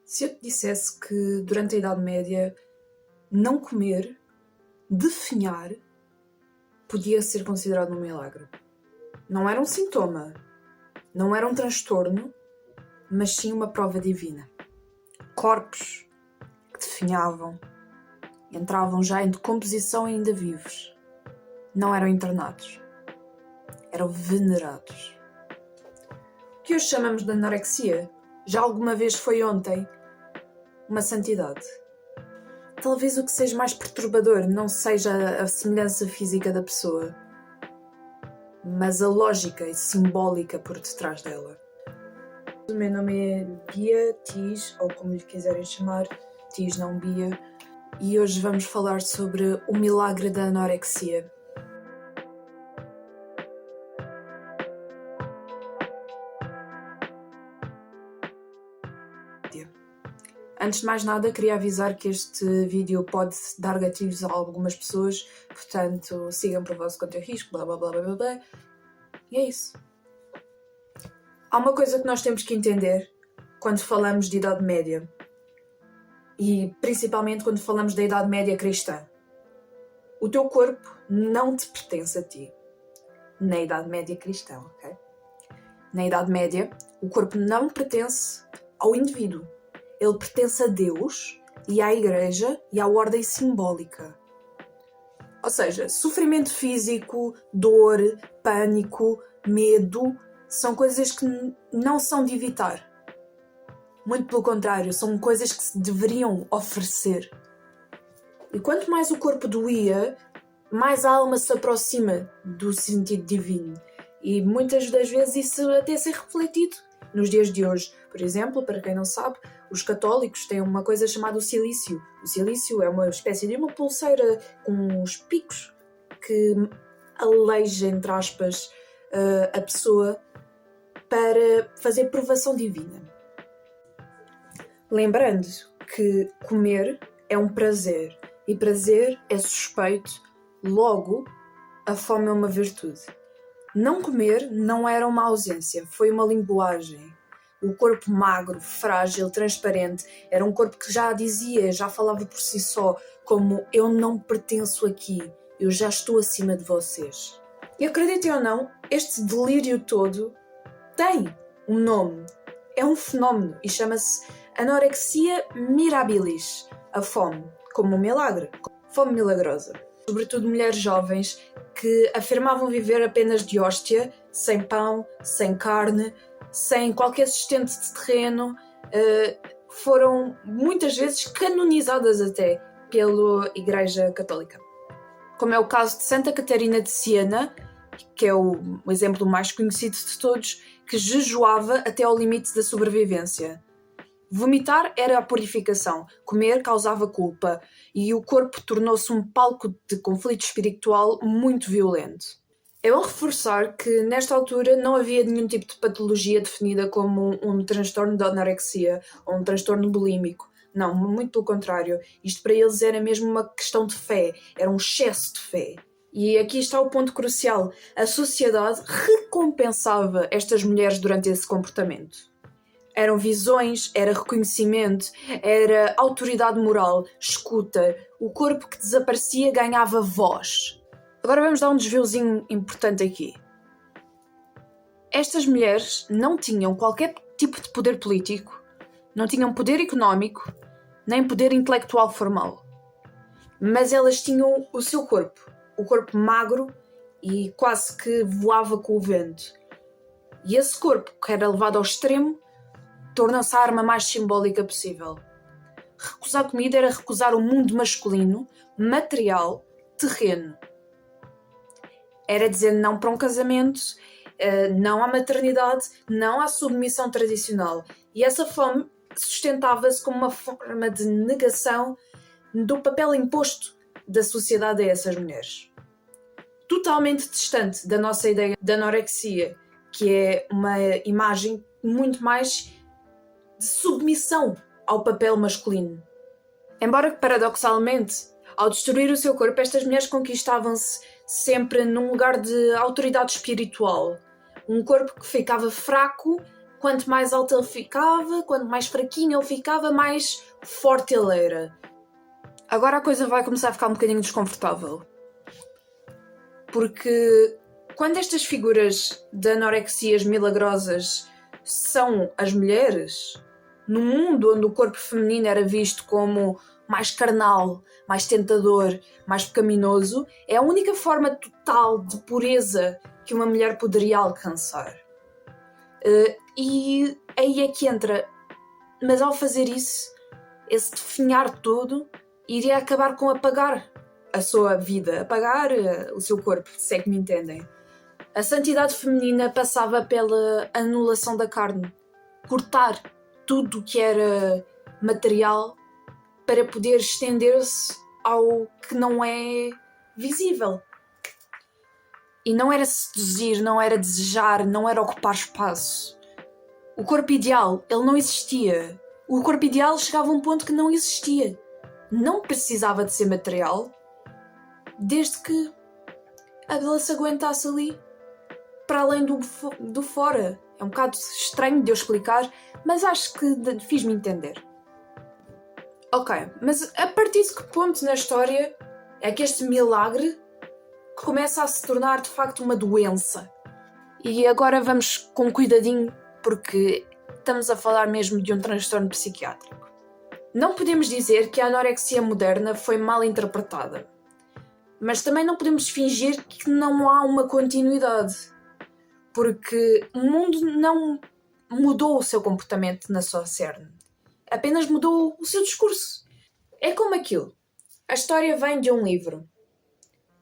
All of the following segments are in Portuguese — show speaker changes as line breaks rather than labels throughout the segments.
Se eu te dissesse que durante a Idade Média não comer, definhar, podia ser considerado um milagre. Não era um sintoma, não era um transtorno, mas sim uma prova divina. Corpos que definhavam, entravam já em decomposição ainda vivos. Não eram internados, eram venerados. O que hoje chamamos de anorexia, já alguma vez foi ontem uma santidade. Talvez o que seja mais perturbador não seja a semelhança física da pessoa, mas a lógica simbólica por detrás dela. O meu nome é Bia Tis, ou como lhe quiserem chamar, Tis não Bia, e hoje vamos falar sobre o milagre da anorexia. Antes de mais nada, queria avisar que este vídeo pode dar gatilhos a algumas pessoas, portanto, sigam por vosso conta risco, blá blá blá blá blá. E é isso. Há uma coisa que nós temos que entender quando falamos de Idade Média, e principalmente quando falamos da Idade Média cristã. O teu corpo não te pertence a ti. Na Idade Média cristã, ok? Na Idade Média, o corpo não pertence ao indivíduo. Ele pertence a Deus e à Igreja e à ordem simbólica. Ou seja, sofrimento físico, dor, pânico, medo, são coisas que não são de evitar. Muito pelo contrário, são coisas que se deveriam oferecer. E quanto mais o corpo doía, mais a alma se aproxima do sentido divino. E muitas das vezes isso até ser refletido nos dias de hoje. Por exemplo, para quem não sabe, os católicos têm uma coisa chamada o cilício. O cilício é uma espécie de uma pulseira com uns picos que aleija, entre aspas, a pessoa para fazer provação divina. Lembrando que comer é um prazer e prazer é suspeito, logo a fome é uma virtude. Não comer não era uma ausência, foi uma linguagem. O corpo magro, frágil, transparente, era um corpo que já dizia, já falava por si só, como eu não pertenço aqui, eu já estou acima de vocês. E acreditem ou não, este delírio todo tem um nome, é um fenómeno e chama-se anorexia mirabilis, a fome, como um milagre, fome milagrosa. Sobretudo mulheres jovens que afirmavam viver apenas de hóstia, sem pão, sem carne, sem qualquer sustento de terreno, foram muitas vezes canonizadas até pela Igreja Católica. Como é o caso de Santa Catarina de Siena, que é o exemplo mais conhecido de todos, que jejuava até ao limite da sobrevivência. Vomitar era a purificação, comer causava culpa e o corpo tornou-se um palco de conflito espiritual muito violento. É bom reforçar que nesta altura não havia nenhum tipo de patologia definida como um transtorno de anorexia ou um transtorno bulímico. Não, muito pelo contrário. Isto para eles era mesmo uma questão de fé, era um excesso de fé. E aqui está o ponto crucial. A sociedade recompensava estas mulheres durante esse comportamento. Eram visões, era reconhecimento, era autoridade moral, escuta. O corpo que desaparecia ganhava voz. Agora vamos dar um desviozinho importante aqui. Estas mulheres não tinham qualquer tipo de poder político, não tinham poder económico, nem poder intelectual formal. Mas elas tinham o seu corpo, o corpo magro e quase que voava com o vento. E esse corpo, que era levado ao extremo, tornou-se a arma mais simbólica possível. Recusar comida era recusar o mundo masculino, material, terreno. Era dizer não para um casamento, não à maternidade, não à submissão tradicional. E essa fome sustentava-se como uma forma de negação do papel imposto da sociedade a essas mulheres. Totalmente distante da nossa ideia de anorexia, que é uma imagem muito mais de submissão ao papel masculino. Embora que, paradoxalmente, ao destruir o seu corpo, estas mulheres conquistavam-se sempre num lugar de autoridade espiritual. Um corpo que ficava fraco Quanto mais alto ele ficava, quanto mais fraquinho ele ficava, mais forte ele era. Agora a coisa vai começar a ficar um bocadinho desconfortável. Porque quando estas figuras de anorexias milagrosas são as mulheres, no mundo onde o corpo feminino era visto como mais carnal, mais tentador, mais pecaminoso, é a única forma total de pureza que uma mulher poderia alcançar. E aí é que entra. Mas ao fazer isso, esse definhar tudo iria acabar com apagar a sua vida, apagar o seu corpo, se é que me entendem. A santidade feminina passava pela anulação da carne, cortar tudo o que era material para poder estender-se ao que não é visível. E não era seduzir, não era desejar, não era ocupar espaço. O corpo ideal, ele não existia. O corpo ideal chegava a um ponto que não existia. Não precisava de ser material, desde que ela se aguentasse ali, para além do fora. É um bocado estranho de eu explicar, mas acho que fiz-me entender. Ok, mas a partir de que ponto na história é que este milagre começa a se tornar de facto uma doença? E agora vamos com cuidadinho, porque estamos a falar mesmo de um transtorno psiquiátrico. Não podemos dizer que a anorexia moderna foi mal interpretada, mas também não podemos fingir que não há uma continuidade, porque o mundo não mudou o seu comportamento na sua cerne, apenas mudou o seu discurso. É como aquilo. A história vem de um livro,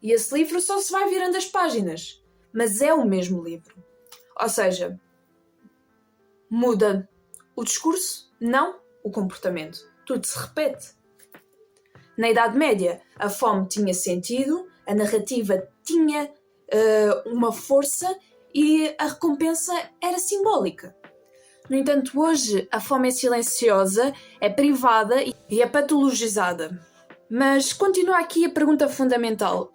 e esse livro só se vai virando as páginas, mas é o mesmo livro. Ou seja, muda o discurso, não o comportamento. Tudo se repete. Na Idade Média, a fome tinha sentido, a narrativa tinha uma força e a recompensa era simbólica. No entanto, hoje a fome é silenciosa, é privada e é patologizada. Mas continua aqui a pergunta fundamental.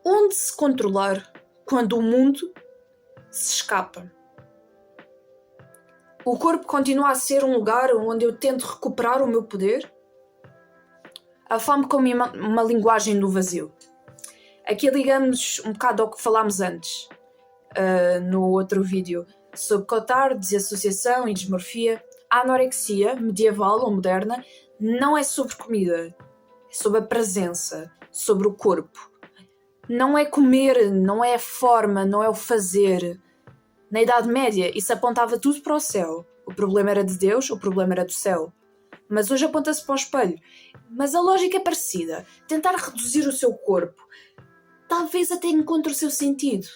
Onde se controlar quando o mundo se escapa? O corpo continua a ser um lugar onde eu tento recuperar o meu poder? A fome como uma linguagem do vazio. Aqui ligamos um bocado ao que falámos antes, no outro vídeo, sobre Cotard, desassociação e dismorfia. A anorexia, medieval ou moderna, não é sobre comida, é sobre a presença, sobre o corpo. Não é comer, não é a forma, não é o fazer. Na Idade Média, isso apontava tudo para o céu. O problema era de Deus, o problema era do céu. Mas hoje aponta-se para o espelho. Mas a lógica é parecida. Tentar reduzir o seu corpo talvez até encontre o seu sentido.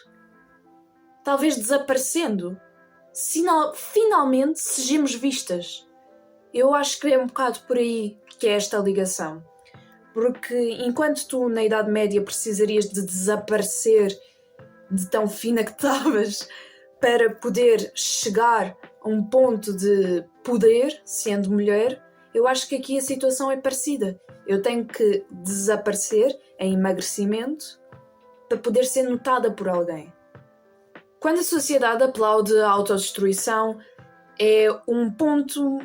Talvez desaparecendo, finalmente sejamos vistas. Eu acho que é um bocado por aí que é esta ligação. Porque enquanto tu na Idade Média precisarias de desaparecer de tão fina que estavas para poder chegar a um ponto de poder, sendo mulher, eu acho que aqui a situação é parecida. Eu tenho que desaparecer em emagrecimento para poder ser notada por alguém. Quando a sociedade aplaude a autodestruição, é um ponto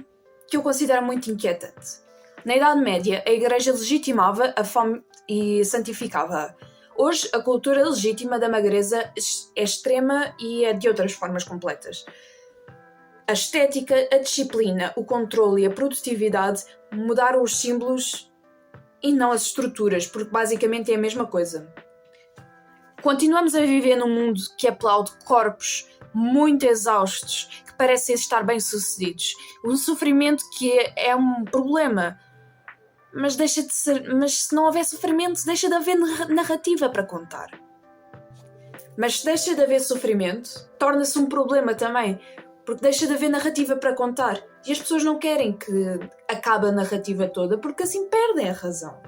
que eu considero muito inquietante. Na Idade Média, a Igreja legitimava a fome e santificava-a. Hoje, a cultura legítima da magreza é extrema e é de outras formas completas. A estética, a disciplina, o controle e a produtividade mudaram os símbolos e não as estruturas, porque basicamente é a mesma coisa. Continuamos a viver num mundo que aplaude corpos muito exaustos, que parecem estar bem-sucedidos. Um sofrimento que é um problema. Mas se não houver sofrimento, deixa de haver narrativa para contar. Mas se deixa de haver sofrimento, torna-se um problema também, porque deixa de haver narrativa para contar. E as pessoas não querem que acabe a narrativa toda, porque assim perdem a razão.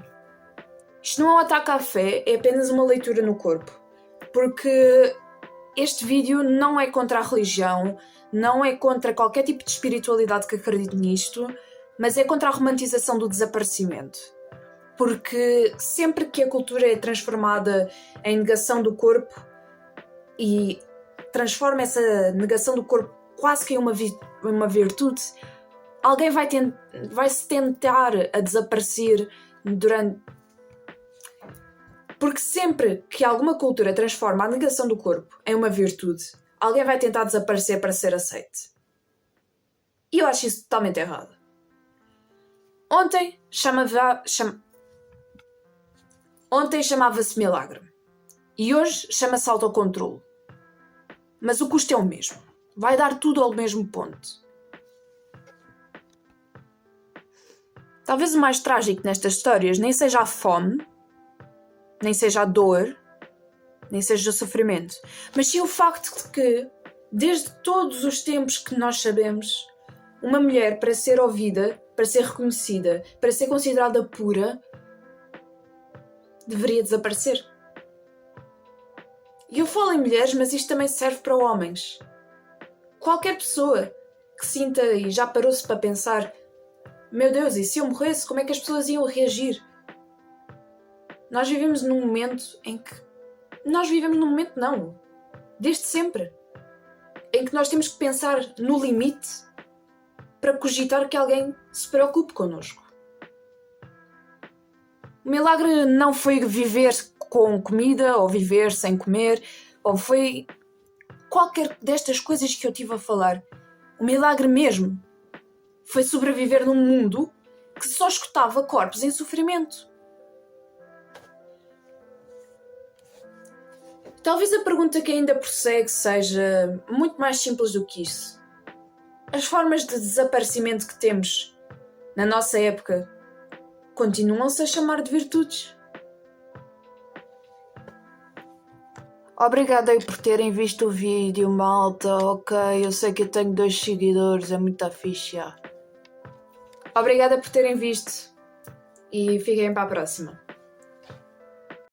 Isto não é um ataque à fé, é apenas uma leitura no corpo. Porque este vídeo não é contra a religião, não é contra qualquer tipo de espiritualidade que acredite nisto, mas é contra a romantização do desaparecimento. Porque sempre que a cultura é transformada em negação do corpo e transforma essa negação do corpo quase que uma virtude, alguém vai-se tentar a desaparecer durante... Porque sempre que alguma cultura transforma a negação do corpo em uma virtude, alguém vai tentar desaparecer para ser aceite. E eu acho isso totalmente errado. Ontem chamava-se milagre. E hoje chama-se autocontrole. Mas o custo é o mesmo. Vai dar tudo ao mesmo ponto. Talvez o mais trágico nestas histórias nem seja a fome, nem seja a dor, nem seja o sofrimento, mas sim o facto de que, desde todos os tempos que nós sabemos, uma mulher, para ser ouvida, para ser reconhecida, para ser considerada pura, deveria desaparecer. E eu falo em mulheres, mas isto também serve para homens. Qualquer pessoa que sinta e já parou-se para pensar: meu Deus, e se eu morresse, como é que as pessoas iam reagir? Nós vivemos num momento em que... desde sempre. Em que nós temos que pensar no limite para cogitar que alguém se preocupe connosco. O milagre não foi viver com comida, ou viver sem comer, ou foi qualquer destas coisas que eu estive a falar. O milagre mesmo foi sobreviver num mundo que só escutava corpos em sofrimento. Talvez a pergunta que ainda prossegue seja muito mais simples do que isso. As formas de desaparecimento que temos na nossa época continuam-se a chamar de virtudes. Obrigada por terem visto o vídeo, malta. Ok, eu sei que eu tenho 2 seguidores, é muito fixe. Obrigada por terem visto e fiquem para a próxima.